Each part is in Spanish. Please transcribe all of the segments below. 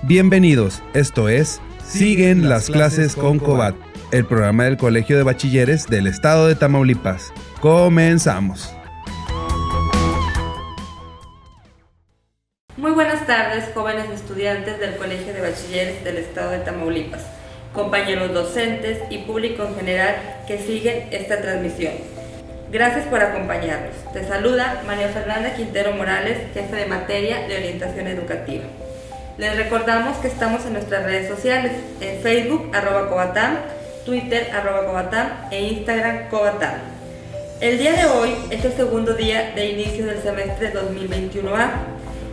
Bienvenidos, esto es Siguen las clases con Cobat, el programa del Colegio de Bachilleres del Estado de Tamaulipas. Comenzamos. Muy buenas tardes, jóvenes estudiantes del Colegio de Bachilleres del Estado de Tamaulipas, compañeros docentes y público en general que siguen esta transmisión. Gracias por acompañarnos. Te saluda María Fernanda Quintero Morales, jefe de materia de orientación educativa. Les recordamos que estamos en nuestras redes sociales, en Facebook, @Cobatam, Twitter, @Cobatam e Instagram, Cobatam. El día de hoy es el segundo día de inicio del semestre 2021A.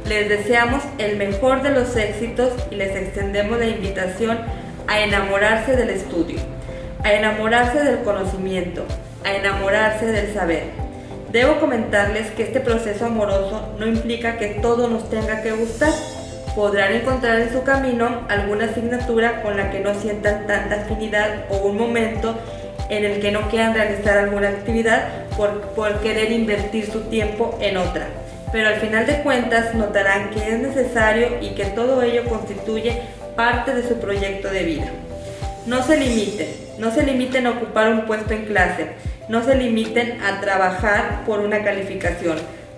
Les deseamos el mejor de los éxitos y les extendemos la invitación a enamorarse del estudio, a enamorarse del conocimiento, a enamorarse del saber. Debo comentarles que este proceso amoroso no implica que todo nos tenga que gustar. Podrán encontrar en su camino alguna asignatura con la que no sientan tanta afinidad o un momento en el que no quieran realizar alguna actividad por querer invertir su tiempo en otra. Pero al final de cuentas notarán que es necesario y que todo ello constituye parte de su proyecto de vida. No se limiten a ocupar un puesto en clase, no se limiten a trabajar por una calificación.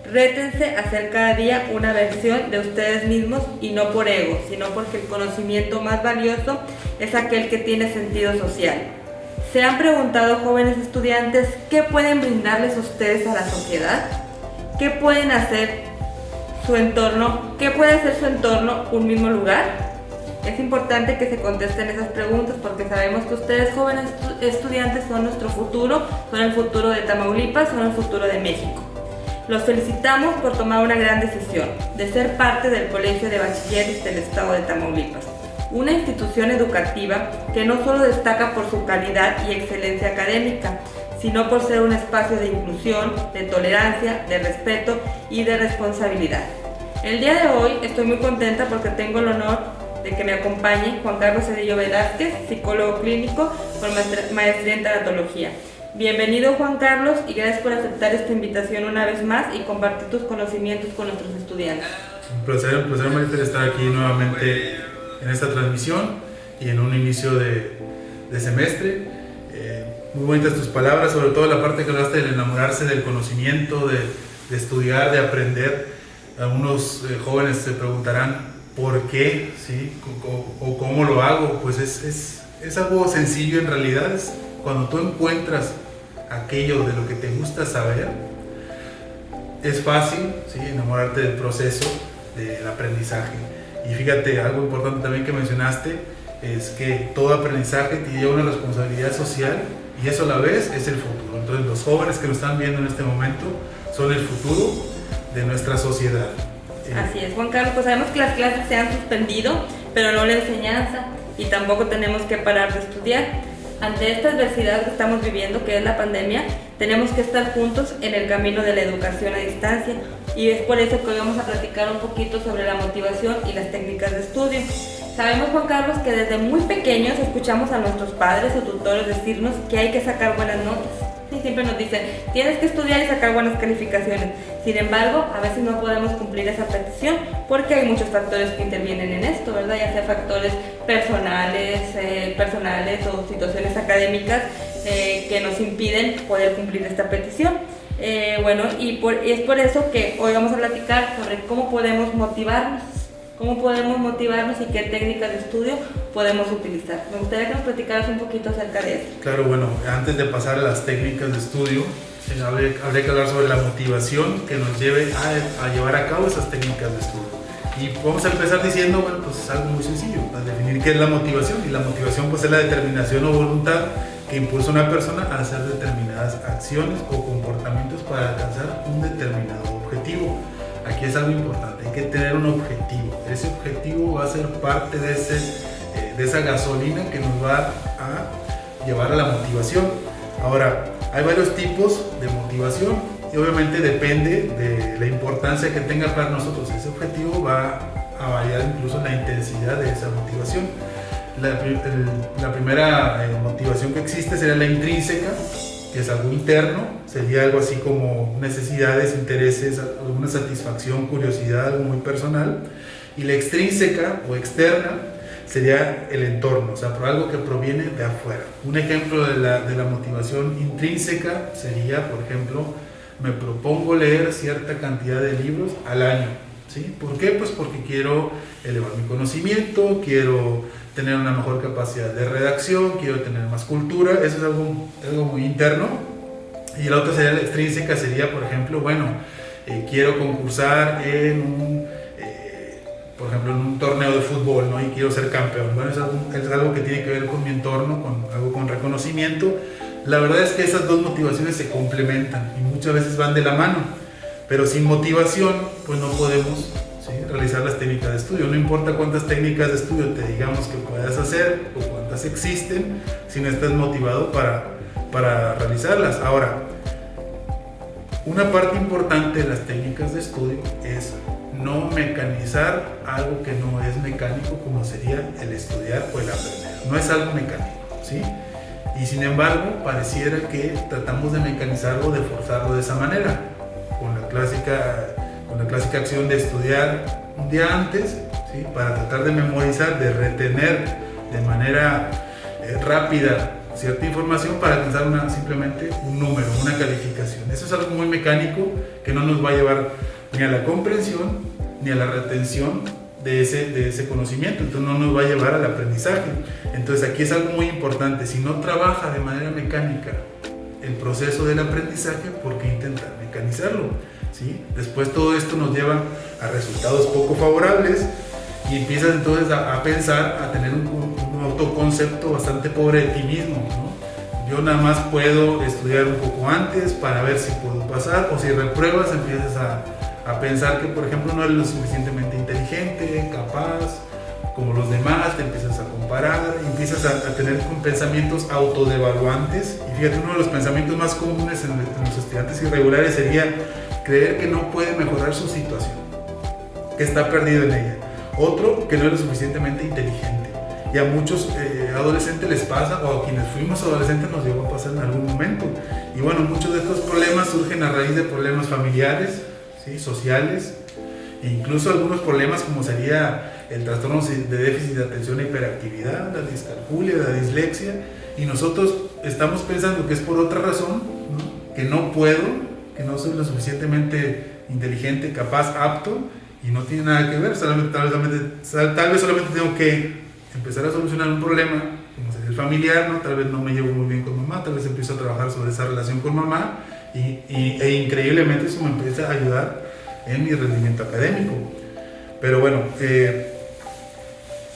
Rétense a hacer cada día una versión de ustedes mismos y no por ego, sino porque el conocimiento más valioso es aquel que tiene sentido social. ¿Se han preguntado, jóvenes estudiantes, qué pueden brindarles ustedes a la sociedad? ¿Qué pueden hacer su entorno? ¿Qué puede hacer su entorno un mismo lugar? Es importante que se contesten esas preguntas porque sabemos que ustedes, jóvenes estudiantes, son nuestro futuro, son el futuro de Tamaulipas, son el futuro de México. Los felicitamos por tomar una gran decisión, de ser parte del Colegio de Bachilleres del Estado de Tamaulipas, una institución educativa que no solo destaca por su calidad y excelencia académica, sino por ser un espacio de inclusión, de tolerancia, de respeto y de responsabilidad. El día de hoy estoy muy contenta porque tengo el honor de que me acompañe Juan Carlos Cedillo Velázquez, psicólogo clínico con maestría en tanatología. Bienvenido, Juan Carlos, y gracias por aceptar esta invitación una vez más y compartir tus conocimientos con nuestros estudiantes. Un placer, María, estar aquí nuevamente en esta transmisión y en un inicio de semestre. Muy bonitas tus palabras, sobre todo la parte que hablaste del enamorarse del conocimiento, de estudiar, de aprender. Algunos jóvenes se preguntarán por qué, ¿sí? o cómo lo hago. Pues es algo sencillo en realidad. Es cuando tú encuentras aquello de lo que te gusta saber, es fácil, ¿sí?, enamorarte del proceso del aprendizaje. Y fíjate, algo importante también que mencionaste es que todo aprendizaje te lleva una responsabilidad social y eso a la vez es el futuro. Entonces los jóvenes que nos están viendo en este momento son el futuro de nuestra sociedad. Así es, Juan Carlos, pues sabemos que las clases se han suspendido, pero no la enseñanza, y tampoco tenemos que parar de estudiar. Ante esta adversidad que estamos viviendo, que es la pandemia, tenemos que estar juntos en el camino de la educación a distancia, y es por eso que hoy vamos a platicar un poquito sobre la motivación y las técnicas de estudio. Sabemos, Juan Carlos, que desde muy pequeños escuchamos a nuestros padres o tutores decirnos que hay que sacar buenas notas. Sí, siempre nos dicen, tienes que estudiar y sacar buenas calificaciones. Sin embargo, a veces no podemos cumplir esa petición porque hay muchos factores que intervienen en esto, ¿verdad? Ya sea factores personales o situaciones académicas que nos impiden poder cumplir esta petición. Y es por eso que hoy vamos a platicar sobre cómo podemos motivarnos y qué técnicas de estudio podemos utilizar. Me gustaría que nos platicaras un poquito acerca de eso. Claro, bueno, antes de pasar a las técnicas de estudio, habría que hablar sobre la motivación que nos lleve a llevar a cabo esas técnicas de estudio. Y vamos a empezar diciendo, bueno, pues es algo muy sencillo, para definir qué es la motivación. Y la motivación pues es la determinación o voluntad que impulsa a una persona a hacer determinadas acciones o comportamientos para alcanzar un determinado objetivo. Aquí es algo importante, hay que tener un objetivo. Ese objetivo va a ser parte de esa gasolina que nos va a llevar a la motivación. Ahora, hay varios tipos de motivación y obviamente depende de la importancia que tenga para nosotros. Ese objetivo va a variar incluso la intensidad de esa motivación. La primera motivación que existe sería la intrínseca, que es algo interno, sería algo así como necesidades, intereses, alguna satisfacción, curiosidad, algo muy personal. Y la extrínseca o externa sería el entorno, o sea, por algo que proviene de afuera. Un ejemplo de la motivación intrínseca sería, por ejemplo, me propongo leer cierta cantidad de libros al año, ¿sí? ¿Por qué? Pues porque quiero elevar mi conocimiento, quiero tener una mejor capacidad de redacción, quiero tener más cultura. Eso es algo muy interno. Y la otra sería la extrínseca, sería, por ejemplo, bueno, quiero concursar por ejemplo, en un torneo de fútbol, ¿no? Y quiero ser campeón. Bueno, es algo que tiene que ver con mi entorno, algo con reconocimiento. La verdad es que esas dos motivaciones se complementan y muchas veces van de la mano, pero sin motivación pues no podemos, ¿sí?, realizar las técnicas de estudio. No importa cuántas técnicas de estudio te digamos que puedas hacer o cuántas existen, si no estás motivado para realizarlas. Ahora, una parte importante de las técnicas de estudio es no mecanizar algo que no es mecánico, como sería el estudiar o el aprender. No es algo mecánico, ¿sí? Y sin embargo, pareciera que tratamos de mecanizarlo, de forzarlo de esa manera, con la clásica acción de estudiar un día antes, ¿sí?, para tratar de memorizar, de retener de manera rápida cierta información para alcanzar simplemente un número, una calificación. Eso es algo muy mecánico que no nos va a llevar ni a la comprensión ni a la retención de ese conocimiento, entonces no nos va a llevar al aprendizaje. Entonces aquí es algo muy importante: si no trabaja de manera mecánica el proceso del aprendizaje, ¿por qué intentar mecanizarlo? ¿Sí? Después todo esto nos lleva a resultados poco favorables y empiezas entonces a pensar, a tener un autoconcepto bastante pobre de ti mismo, ¿no? Yo nada más puedo estudiar un poco antes para ver si puedo pasar, o si repruebas empiezas a pensar que, por ejemplo, no eres lo suficientemente inteligente, capaz, como los demás, te empiezas a comparar, empiezas a tener pensamientos autodevaluantes. Y fíjate, uno de los pensamientos más comunes en los estudiantes irregulares sería creer que no puede mejorar su situación, que está perdido en ella. Otro, que no es lo suficientemente inteligente. Y a muchos adolescentes les pasa, o a quienes fuimos adolescentes nos llegó a pasar en algún momento. Y bueno, muchos de estos problemas surgen a raíz de problemas familiares, ¿sí?, sociales, e incluso algunos problemas como sería el trastorno de déficit de atención e hiperactividad, la discalculia, la dislexia, y nosotros estamos pensando que es por otra razón, ¿no?, que no puedo, que no soy lo suficientemente inteligente, capaz, apto, y no tiene nada que ver. Tal vez solamente tengo que empezar a solucionar un problema, como sería el familiar, ¿no? Tal vez no me llevo muy bien con mamá, tal vez empiezo a trabajar sobre esa relación con mamá, e increíblemente eso me empieza a ayudar en mi rendimiento académico. Pero bueno,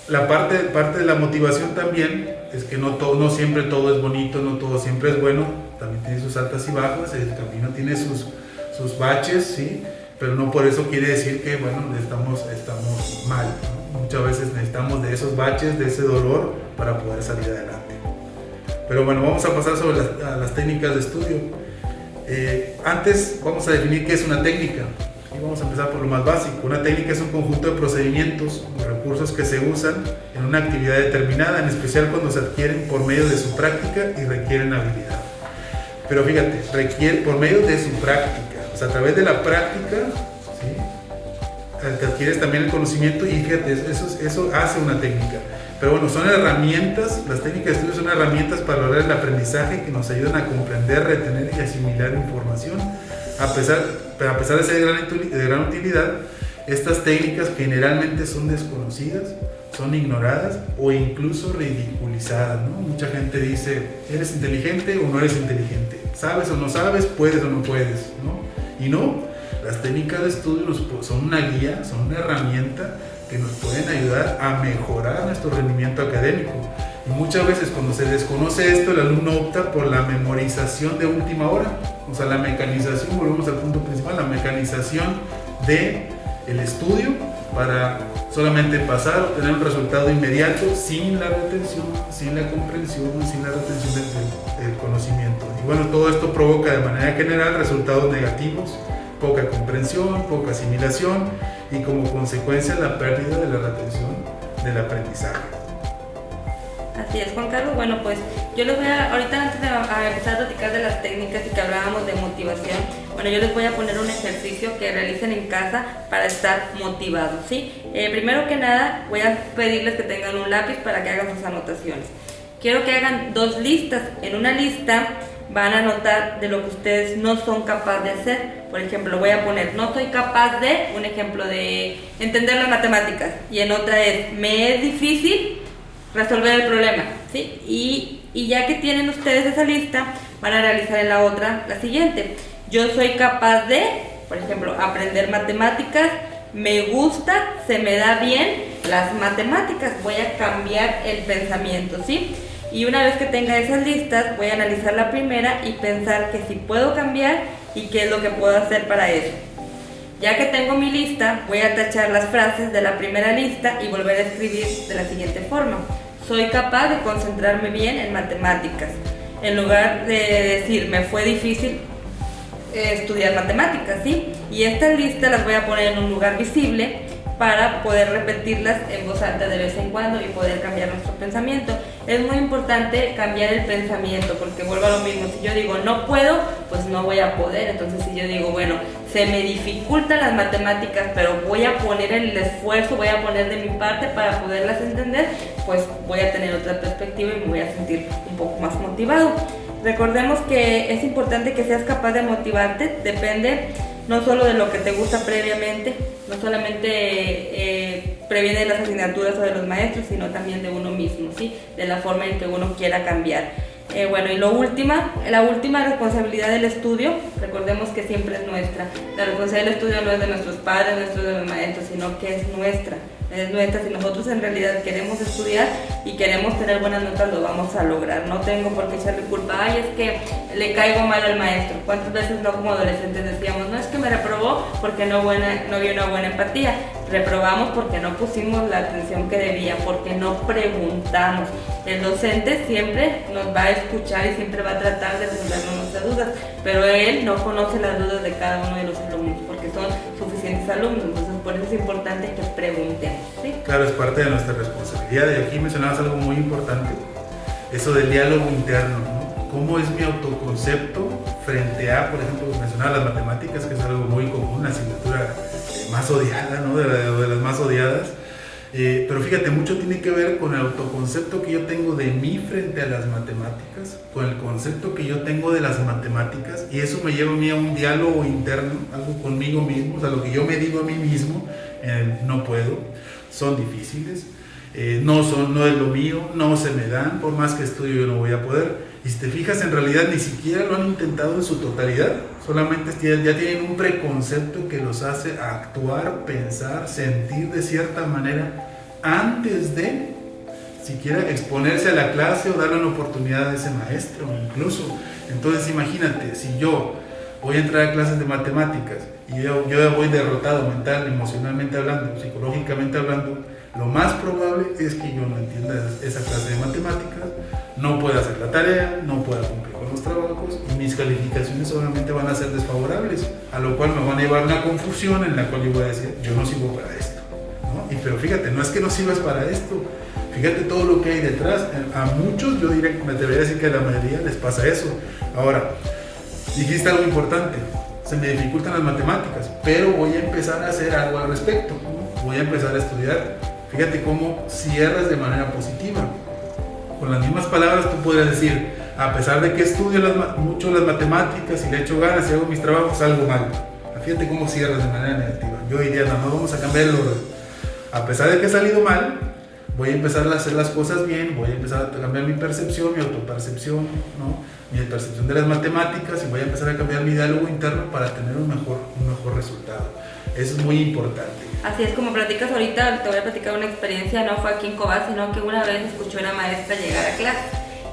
la parte de la motivación también es que no siempre todo es bonito, no todo siempre es bueno, también tiene sus altas y bajas, el camino tiene sus baches, ¿sí?, pero no por eso quiere decir que, bueno, estamos mal, ¿no? Muchas veces necesitamos de esos baches, de ese dolor para poder salir adelante. Pero bueno, vamos a pasar sobre las técnicas de estudio. Antes vamos a definir qué es una técnica. Y vamos a empezar por lo más básico. Una técnica es un conjunto de procedimientos o recursos que se usan en una actividad determinada, en especial cuando se adquieren por medio de su práctica y requieren habilidad. Pero fíjate, por medio de su práctica, o sea, a través de la práctica, ¿sí?, te adquieres también el conocimiento, y fíjate, eso hace una técnica. Pero bueno, son herramientas, las técnicas de estudio son herramientas para lograr el aprendizaje que nos ayudan a comprender, retener y asimilar información. A pesar de ser de gran utilidad, estas técnicas generalmente son desconocidas, son ignoradas o incluso ridiculizadas, ¿no? Mucha gente dice, ¿eres inteligente o no eres inteligente? ¿Sabes o no sabes? ¿Puedes o no puedes? ¿No? Y no, las técnicas de estudio son una guía, son una herramienta que nos pueden ayudar a mejorar nuestro rendimiento académico. Y muchas veces cuando se desconoce esto, el alumno opta por la memorización de última hora, o sea, la mecanización, volvemos al punto principal, la mecanización del estudio para solamente pasar, obtener un resultado inmediato sin la retención, sin la comprensión, sin la retención del conocimiento. Y bueno, todo esto provoca de manera general resultados negativos, poca comprensión, poca asimilación y como consecuencia la pérdida de la retención del aprendizaje. Así es, Juan Carlos. Bueno, pues yo les voy ahorita antes de empezar a platicar de las técnicas y que hablábamos de motivación, Bueno, yo les voy a poner un ejercicio que realicen en casa para estar motivados, ¿sí? Primero que nada, voy a pedirles que tengan un lápiz para que hagan sus anotaciones. Quiero que hagan 2 listas. En una lista van a anotar de lo que ustedes no son capaces de hacer. Por ejemplo, voy a poner, no soy capaz de, un ejemplo de entender las matemáticas. Y en otra es, me es difícil resolver el problema, ¿sí? Y ya que tienen ustedes esa lista, van a realizar en la otra la siguiente. Yo soy capaz de, por ejemplo, aprender matemáticas, me gusta, se me da bien las matemáticas. Voy a cambiar el pensamiento, ¿sí? Y una vez que tenga esas listas, voy a analizar la primera y pensar que si puedo cambiar y qué es lo que puedo hacer para eso. Ya que tengo mi lista, voy a tachar las frases de la primera lista y volver a escribir de la siguiente forma. Soy capaz de concentrarme bien en matemáticas. En lugar de decir, me fue difícil estudiar matemáticas, ¿sí? Y estas listas las voy a poner en un lugar visible para poder repetirlas en voz alta de vez en cuando y poder cambiar nuestro pensamiento. Es muy importante cambiar el pensamiento, porque vuelvo a lo mismo. Si yo digo no puedo, pues no voy a poder. Entonces si yo digo, bueno, se me dificultan las matemáticas, pero voy a poner el esfuerzo, voy a poner de mi parte para poderlas entender, pues voy a tener otra perspectiva y me voy a sentir un poco más motivado. Recordemos que es importante que seas capaz de motivarte, depende no solo de lo que te gusta previamente, no solamente previene de las asignaturas o de los maestros, sino también de uno mismo, ¿sí? De la forma en que uno quiera cambiar. Bueno, y la última responsabilidad del estudio, recordemos que siempre es nuestra. La responsabilidad del estudio no es de nuestros padres, no es de los maestros, sino que es nuestra. Si nosotros en realidad queremos estudiar y queremos tener buenas notas, lo vamos a lograr. No tengo por qué echarle culpa, ay, es que le caigo mal al maestro. ¿Cuántas veces no como adolescentes decíamos, no es que me reprobó porque no había una buena empatía? Reprobamos porque no pusimos la atención que debía, porque no preguntamos. El docente siempre nos va a escuchar y siempre va a tratar de resolvernos nuestras dudas, pero él no conoce las dudas de cada uno de los alumnos porque son suficientes alumnos. Entonces por eso es importante que preguntemos, ¿sí? Claro, es parte de nuestra responsabilidad. Y aquí mencionabas algo muy importante, eso del diálogo interno, ¿no? ¿Cómo es mi autoconcepto frente a, por ejemplo, mencionar las matemáticas, que es algo muy común, una asignatura más odiada, ¿no? de las más odiadas? Pero fíjate, mucho tiene que ver con el autoconcepto que yo tengo de mí frente a las matemáticas, con el concepto que yo tengo de las matemáticas, y eso me lleva a mí a un diálogo interno, algo conmigo mismo, o sea, lo que yo me digo a mí mismo, no puedo, son difíciles, no es lo mío, no se me dan, por más que estudie yo no voy a poder. Y si te fijas, en realidad ni siquiera lo han intentado en su totalidad, solamente ya tienen un preconcepto que los hace actuar, pensar, sentir de cierta manera antes de siquiera exponerse a la clase o darle una oportunidad a ese maestro incluso. Entonces imagínate, si yo voy a entrar a clases de matemáticas y yo ya voy derrotado mental, emocionalmente hablando, psicológicamente hablando, lo más probable es que yo no entienda esa clase de matemáticas, no pueda hacer la tarea, no pueda cumplir con los trabajos y mis calificaciones obviamente van a ser desfavorables, a lo cual me van a llevar a una confusión en la cual yo voy a decir, yo no sirvo para esto, ¿no? Pero fíjate, no es que no sirvas para esto, fíjate todo lo que hay detrás. A muchos, yo me atrevería a decir que a la mayoría les pasa eso. Ahora, dijiste algo importante, se me dificultan las matemáticas, pero voy a empezar a hacer algo al respecto, ¿no? Voy a empezar a estudiar. Fíjate cómo cierras de manera positiva. Con las mismas palabras tú podrías decir, a pesar de que estudio mucho las matemáticas y le echo ganas y hago mis trabajos, algo mal. Fíjate cómo cierras de manera negativa. Yo diría, no, vamos a cambiar el orden. A pesar de que he salido mal, voy a empezar a hacer las cosas bien, voy a empezar a cambiar mi percepción, mi autopercepción, ¿no? Mi percepción de las matemáticas, y voy a empezar a cambiar mi diálogo interno para tener un mejor resultado. Eso es muy importante. Así es, como platicas ahorita, te voy a platicar una experiencia, no fue aquí en Cobás, sino que una vez escuché a una maestra llegar a clase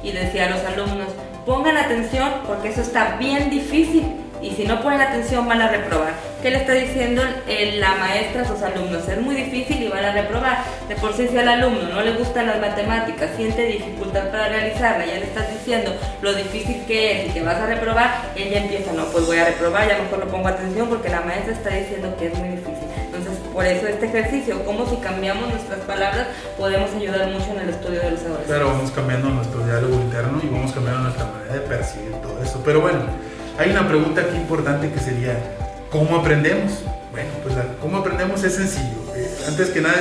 y decía a los alumnos, pongan atención porque eso está bien difícil y si no ponen atención van a reprobar. ¿Qué le está diciendo la maestra a sus alumnos? Es muy difícil y van a reprobar. De por sí, si al alumno no le gustan las matemáticas, siente dificultad para realizarla, ya le estás diciendo lo difícil que es y que vas a reprobar, ella empieza, no, pues voy a reprobar, ya mejor no pongo atención porque la maestra está diciendo que es muy difícil. Entonces, por eso este ejercicio, como si cambiamos nuestras palabras, podemos ayudar mucho en el estudio de los adolescentes. Claro, vamos cambiando nuestro diálogo interno y vamos cambiando nuestra manera de percibir todo eso. Pero bueno, Hay una pregunta aquí importante que sería, ¿cómo aprendemos? Bueno, pues ¿cómo aprendemos? Es sencillo. Antes que nada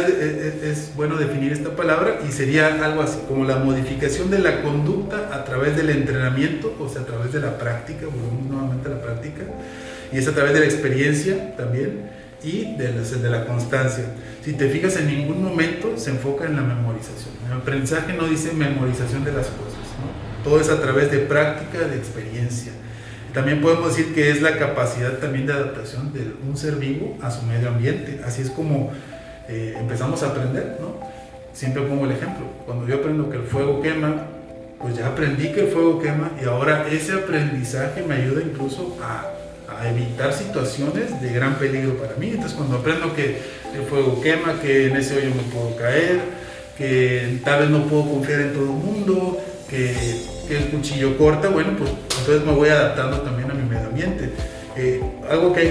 es bueno definir esta palabra y sería algo así, como la modificación de la conducta a través del entrenamiento, o sea, a través de la práctica, volvemos nuevamente a la práctica, y es a través de la experiencia también y de la constancia. Si te fijas, en ningún momento se enfoca en la memorización. El aprendizaje no dice memorización de las cosas, ¿no? Todo es a través de práctica, de experiencia. También podemos decir que es la capacidad también de adaptación de un ser vivo a su medio ambiente. Así es como empezamos a aprender, ¿no? Siempre pongo el ejemplo. Cuando yo aprendo que el fuego quema, pues ya aprendí que el fuego quema y ahora ese aprendizaje me ayuda incluso a evitar situaciones de gran peligro para mí. Entonces cuando aprendo que el fuego quema, que en ese hoyo me puedo caer, que tal vez no puedo confiar en todo el mundo, que el cuchillo corta, bueno, pues entonces me voy adaptando también a mi medio ambiente. Algo que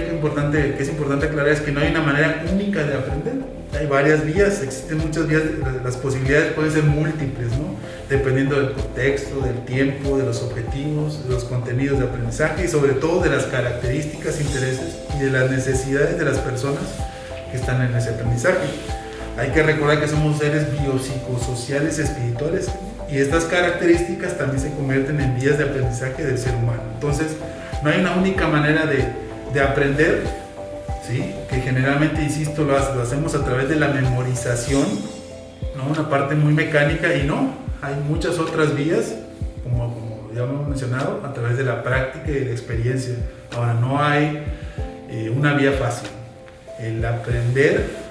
es importante aclarar es que no hay una manera única de aprender. Hay varias vías, existen muchas vías, las posibilidades pueden ser múltiples, ¿no? Dependiendo del contexto, del tiempo, de los objetivos, de los contenidos de aprendizaje y sobre todo de las características, intereses y de las necesidades de las personas que están en ese aprendizaje. Hay que recordar que somos seres biopsicosociales espirituales y estas características también se convierten en vías de aprendizaje del ser humano. Entonces, no hay una única manera de aprender, ¿sí? Que generalmente, insisto, lo hacemos a través de la memorización, ¿no? Una parte muy mecánica, y no, hay muchas otras vías, como ya hemos mencionado, a través de la práctica y de la experiencia. Ahora, no hay una vía fácil. El aprender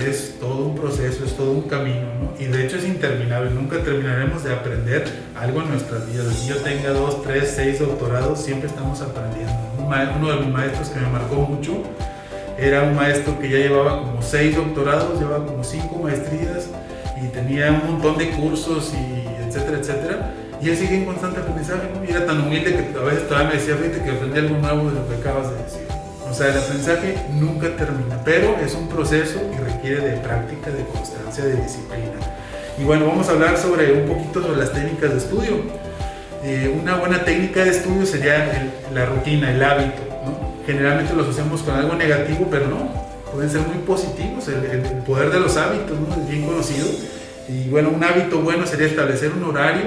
es todo un proceso, es todo un camino, ¿no? Y de hecho es interminable, nunca terminaremos de aprender algo en nuestras vidas. Si yo tenga 2, 3, 6 doctorados, siempre estamos aprendiendo. Uno de mis maestros que me marcó mucho era un maestro que ya llevaba como 6 doctorados, llevaba como 5 maestrías y tenía un montón de cursos y etcétera, etcétera. Y él sigue en constante aprendizaje, ¿no? Y era tan humilde que a veces todavía me decía, fíjate que aprendí algo nuevo de lo que acabas de decir. O sea, el aprendizaje nunca termina, pero es un proceso y requiere de práctica, de constancia, de disciplina. Y bueno, vamos a hablar un poquito sobre las técnicas de estudio. Una buena técnica de estudio sería la rutina, el hábito, ¿no? Generalmente lo asociamos con algo negativo, pero no, pueden ser muy positivos. El poder de los hábitos, ¿no? Es bien conocido. Y bueno, un hábito bueno sería establecer un horario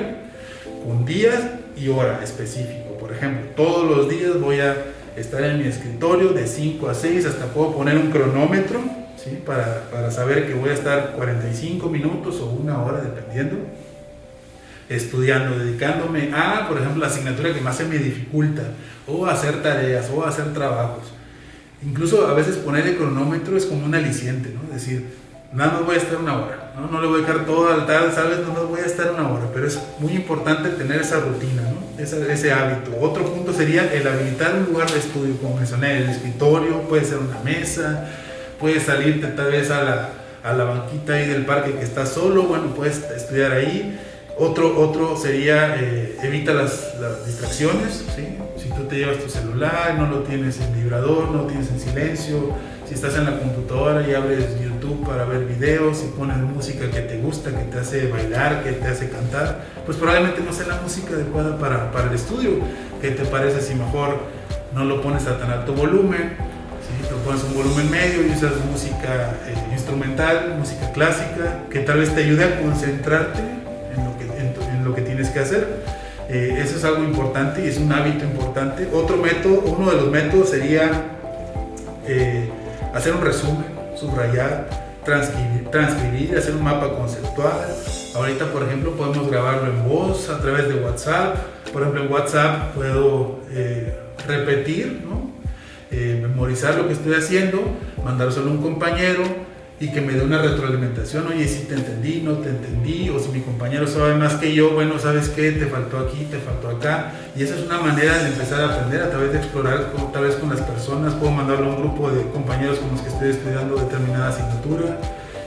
con días y hora específico. Por ejemplo, todos los días voy a estar en mi escritorio de 5 a 6, hasta puedo poner un cronómetro, ¿sí? para saber que voy a estar 45 minutos o una hora, dependiendo, estudiando, dedicándome a, por ejemplo, la asignatura que más se me dificulta, o a hacer tareas, o a hacer trabajos. Incluso a veces poner el cronómetro es como un aliciente, ¿no? Es decir, nada más voy a estar una hora, ¿no? No le voy a dejar todo al tal, ¿sabes? No más voy a estar una hora, pero es muy importante tener esa rutina, ¿no? Ese hábito. Otro punto sería el habilitar un lugar de estudio, como mencioné, el escritorio, puede ser una mesa, puedes salirte tal vez a la banquita ahí del parque que está solo, bueno, puedes estudiar ahí. Otro sería evita las distracciones, ¿sí? Si tú te llevas tu celular, no lo tienes en vibrador, no lo tienes en silencio, si estás en la computadora y abres YouTube para ver videos y pones música que te gusta, que te hace bailar, que te hace cantar, pues probablemente no sea la música adecuada para el estudio. ¿Qué te parece si mejor no lo pones a tan alto volumen? ¿Sí? Lo pones a un volumen medio y usas música instrumental, música clásica, que tal vez te ayude a concentrarte en lo que tienes que hacer. Eso es algo importante y es un hábito importante. Uno de los métodos sería hacer un resumen, subrayar, transcribir, hacer un mapa conceptual. Ahorita, por ejemplo, podemos grabarlo en voz a través de WhatsApp. Por ejemplo, en WhatsApp puedo repetir, ¿no? Memorizar lo que estoy haciendo, mandárselo a un compañero y que me dé una retroalimentación. Oye, si te entendí, no te entendí, o si mi compañero sabe más que yo, bueno, ¿sabes qué? Te faltó aquí, te faltó acá. Y esa es una manera de empezar a aprender a través de explorar, tal vez con las personas. Puedo mandarlo a un grupo de compañeros con los que estoy estudiando determinada asignatura.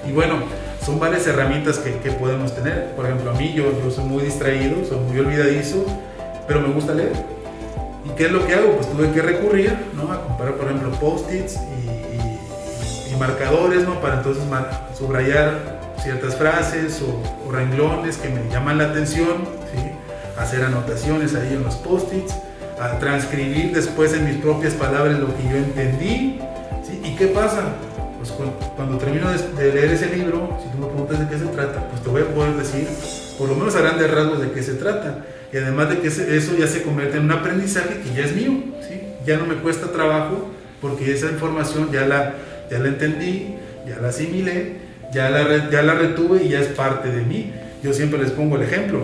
Y bueno, son varias herramientas que podemos tener. Por ejemplo, a mí, yo soy muy distraído, soy muy olvidadizo, pero me gusta leer. ¿Y qué es lo que hago? Pues tuve que recurrir, ¿no? A comprar, por ejemplo, post-its y marcadores, ¿no? Para entonces subrayar ciertas frases o renglones que me llaman la atención, ¿sí? Hacer anotaciones ahí en los post-its. a transcribir después en mis propias palabras lo que yo entendí, ¿sí? ¿Y qué pasa? Pues cuando termino de leer ese libro, si tú me preguntas de qué se trata, pues te voy a poder decir, por lo menos a grandes rasgos, de qué se trata. Y además de que eso ya se convierte en un aprendizaje que ya es mío, ¿sí? Ya no me cuesta trabajo porque esa información ya la entendí, ya la asimilé, ya la retuve y ya es parte de mí. Yo siempre les pongo el ejemplo.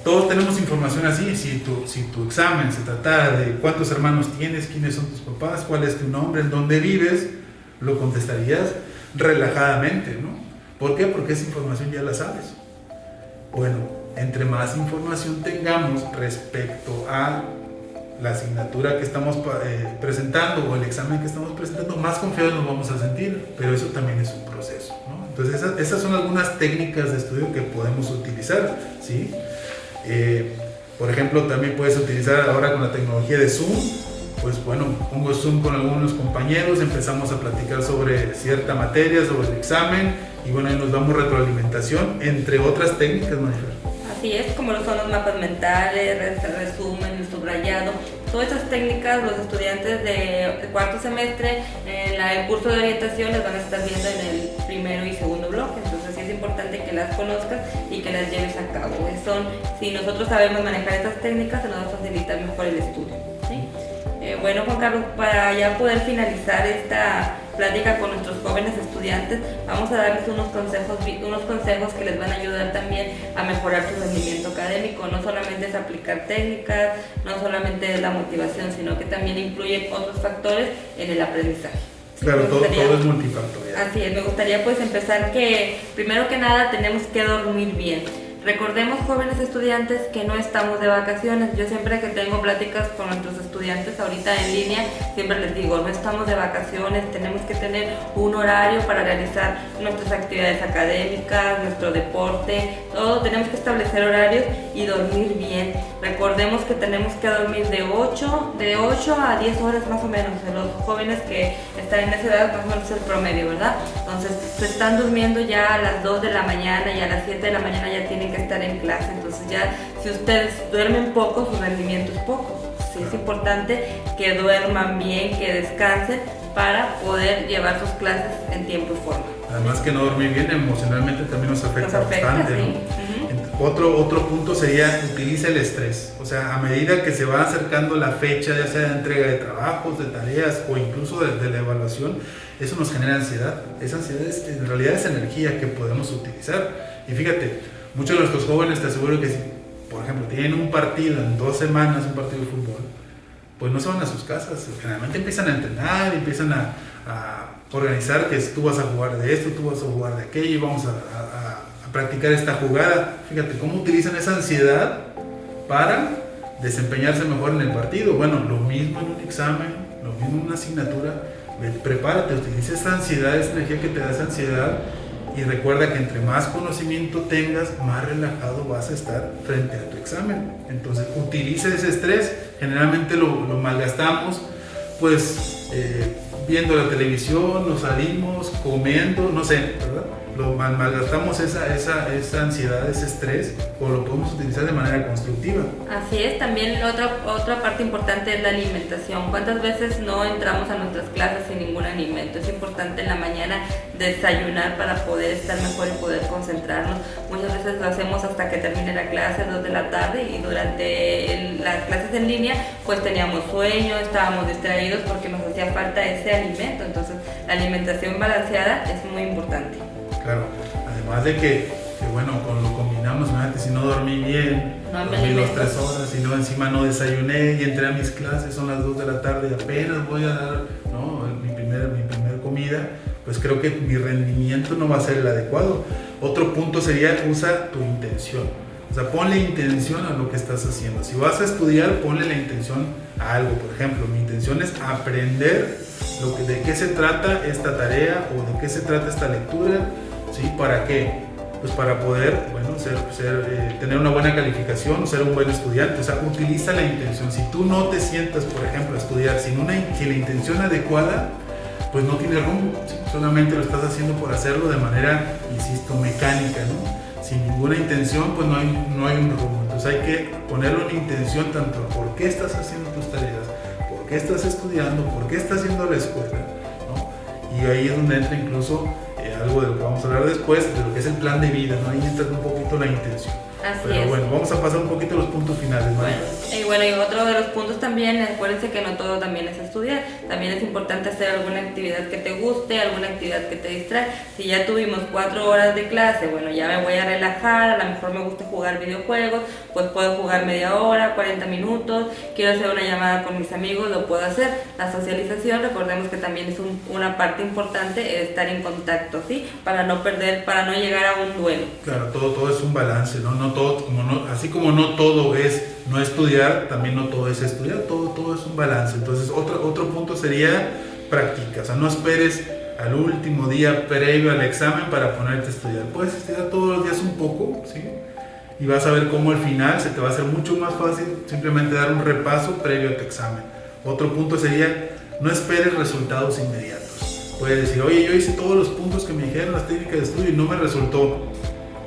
Todos tenemos información así. Si tu examen se tratara de cuántos hermanos tienes, quiénes son tus papás, cuál es tu nombre, en dónde vives, lo contestarías relajadamente, ¿no? ¿Por qué? Porque esa información ya la sabes. Bueno, entre más información tengamos respecto a la asignatura que estamos presentando o el examen que estamos presentando, más confiados nos vamos a sentir, pero eso también es un proceso, ¿no? Entonces esas son algunas técnicas de estudio que podemos utilizar, ¿sí? Por ejemplo, también puedes utilizar ahora con la tecnología de Zoom. Pues bueno, pongo Zoom con algunos compañeros, empezamos a platicar sobre cierta materia, sobre el examen, y bueno, ahí nos damos retroalimentación, entre otras técnicas, Marifer. Así es, como lo son los mapas mentales, el resumen, el subrayado. Todas esas técnicas los estudiantes de cuarto semestre en el curso de orientación las van a estar viendo en el primero y segundo bloque. Entonces sí es importante que las conozcas y que las lleves a cabo. Si nosotros sabemos manejar estas técnicas, se nos va a facilitar mejor el estudio, ¿sí? Bueno, Juan Carlos, para ya poder finalizar esta plática con nuestros jóvenes estudiantes, vamos a darles unos consejos que les van a ayudar también a mejorar su rendimiento académico. No solamente es aplicar técnicas, no solamente es la motivación, sino que también incluyen otros factores en el aprendizaje. Claro, todo es multifactorial. Así es, me gustaría pues empezar que primero que nada tenemos que dormir bien. Recordemos, jóvenes estudiantes, que no estamos de vacaciones. Yo siempre que tengo pláticas con nuestros estudiantes ahorita en línea, siempre les digo, no estamos de vacaciones, tenemos que tener un horario para realizar nuestras actividades académicas, nuestro deporte, todo, tenemos que establecer horarios y dormir bien. Recordemos que tenemos que dormir de 8 a 10 horas más o menos. Los jóvenes que están en esa edad más o menos es el promedio, ¿verdad? Entonces se están durmiendo ya a las 2 de la mañana y a las 7 de la mañana ya tienen que estar en clase. Entonces ya si ustedes duermen poco, su rendimiento es poco. Sí, es importante que duerman bien, que descansen para poder llevar sus clases en tiempo y forma. Además que no dormir bien emocionalmente también nos afecta bastante, sí, ¿no? Otro punto sería utiliza el estrés. O sea, a medida que se va acercando la fecha, ya sea de entrega de trabajos, de tareas o incluso de la evaluación, eso nos genera ansiedad. Esa ansiedad en realidad es energía que podemos utilizar. Y fíjate, muchos de nuestros jóvenes, te aseguro que si, por ejemplo, tienen un partido en 2 semanas, un partido de fútbol, pues no se van a sus casas. Generalmente empiezan a entrenar, empiezan a organizar que tú vas a jugar de esto, tú vas a jugar de aquello y vamos a practicar esta jugada. Fíjate cómo utilizan esa ansiedad para desempeñarse mejor en el partido. Bueno, lo mismo en un examen, lo mismo en una asignatura. Prepárate, utiliza esa ansiedad, esa energía que te da esa ansiedad, y recuerda que entre más conocimiento tengas, más relajado vas a estar frente a tu examen. Entonces utiliza ese estrés. Generalmente lo malgastamos pues viendo la televisión, nos salimos, comiendo, no sé, ¿verdad? Lo malgastamos esa ansiedad, ese estrés, o lo podemos utilizar de manera constructiva. Así es, también otra parte importante es la alimentación. ¿Cuántas veces no entramos a nuestras clases sin ningún alimento? Es importante en la mañana desayunar para poder estar mejor y poder concentrarnos. Muchas veces lo hacemos hasta que termine la clase, 2 de la tarde, y durante las clases en línea pues teníamos sueño, estábamos distraídos porque nos hacía falta ese alimento. Entonces la alimentación balanceada es muy importante. Claro, además de que bueno, lo combinamos, imagínate, si no dormí bien, dormí 2-3 horas, y luego encima no desayuné y entré a mis clases, son las 2 de la tarde y apenas voy a dar, ¿no?, mi primer comida, pues creo que mi rendimiento no va a ser el adecuado. Otro punto sería, usa tu intención. O sea, ponle intención a lo que estás haciendo. Si vas a estudiar, ponle la intención a algo. Por ejemplo, mi intención es aprender de qué se trata esta tarea o de qué se trata esta lectura. ¿Sí? ¿Para qué? Pues para poder, bueno, tener una buena calificación, ser un buen estudiante. O sea, utiliza la intención. Si tú no te sientas, por ejemplo, a estudiar sin la intención adecuada, pues no tiene rumbo, ¿sí? Solamente lo estás haciendo por hacerlo de manera, insisto, mecánica, ¿no? sin ninguna intención, pues no hay un rumbo. Entonces hay que ponerle una intención tanto a por qué estás haciendo tus tareas, por qué estás estudiando, por qué estás yendo a la escuela, ¿no? Y ahí es donde entra incluso algo de lo que vamos a hablar después, de lo que es el plan de vida, ¿no? Ahí entra un poquito la intención. Así es. Bueno, vamos a pasar un poquito a los puntos finales, ¿no? Bueno, y otro de los puntos también, acuérdense que no todo también es estudiar, también es importante hacer alguna actividad que te guste, alguna actividad que te distrae. Si ya tuvimos 4 horas de clase, bueno, ya me voy a relajar, a lo mejor me gusta jugar videojuegos, pues puedo jugar media hora, 40 minutos, quiero hacer una llamada con mis amigos, lo puedo hacer. La socialización, recordemos que también es una parte importante, estar en contacto, ¿sí? Para no perder, para no llegar a un duelo. Claro, todo es un balance, ¿no? No todo, así como no todo es no estudiar, también no todo es estudiar, todo es un balance. Entonces otro punto sería práctica, o sea, no esperes al último día previo al examen para ponerte a estudiar. Puedes estudiar todos los días un poco, ¿sí? Y vas a ver cómo al final se te va a hacer mucho más fácil simplemente dar un repaso previo a tu examen. Otro punto sería, no esperes resultados inmediatos. Puedes decir, oye, yo hice todos los puntos que me dijeron las técnicas de estudio y no me resultó.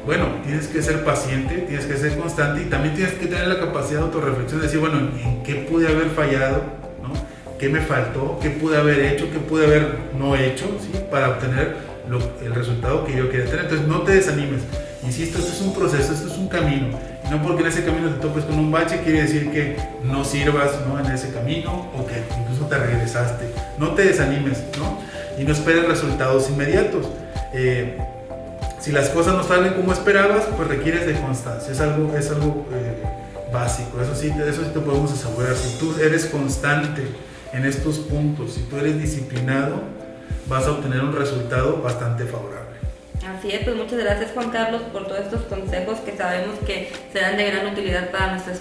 Bueno, tienes que ser paciente, tienes que ser constante y también tienes que tener la capacidad de autorreflexión, de decir, bueno, ¿en qué pude haber fallado? ¿No? ¿Qué me faltó? ¿Qué pude haber hecho? ¿Qué pude haber no hecho? ¿Sí? Para obtener el resultado que yo quería tener. Entonces no te desanimes. Insisto, esto es un proceso, esto es un camino. Y no porque en ese camino te topes con un bache quiere decir que no sirvas, ¿no? En ese camino o que incluso te regresaste. No te desanimes, ¿no? Y no esperes resultados inmediatos. Si las cosas no salen como esperabas, pues requieres de constancia. Es algo básico. Eso sí te podemos asegurar. Si tú eres constante en estos puntos, si tú eres disciplinado, vas a obtener un resultado bastante favorable. Así es, pues muchas gracias Juan Carlos por todos estos consejos que sabemos que serán de gran utilidad para nuestros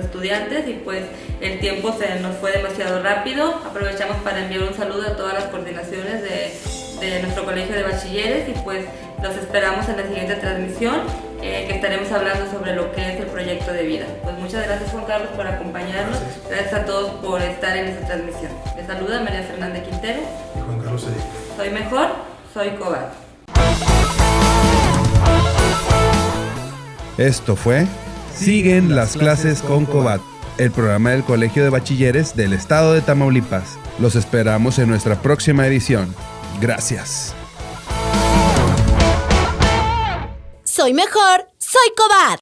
estudiantes y pues el tiempo se nos fue demasiado rápido. Aprovechamos para enviar un saludo a todas las coordinaciones de nuestro colegio de bachilleres y pues los esperamos en la siguiente transmisión que estaremos hablando sobre lo que es el proyecto de vida. Pues muchas gracias Juan Carlos por acompañarnos, gracias a todos por estar en esta transmisión. Les saluda María Fernanda Quintero Y Juan Carlos Cedillo. Soy mejor, soy Cobat. Esto fue Siguen las clases con Cobat, el programa del Colegio de Bachilleres del Estado de Tamaulipas. Los esperamos en nuestra próxima edición. Gracias. Soy mejor, soy Cobat.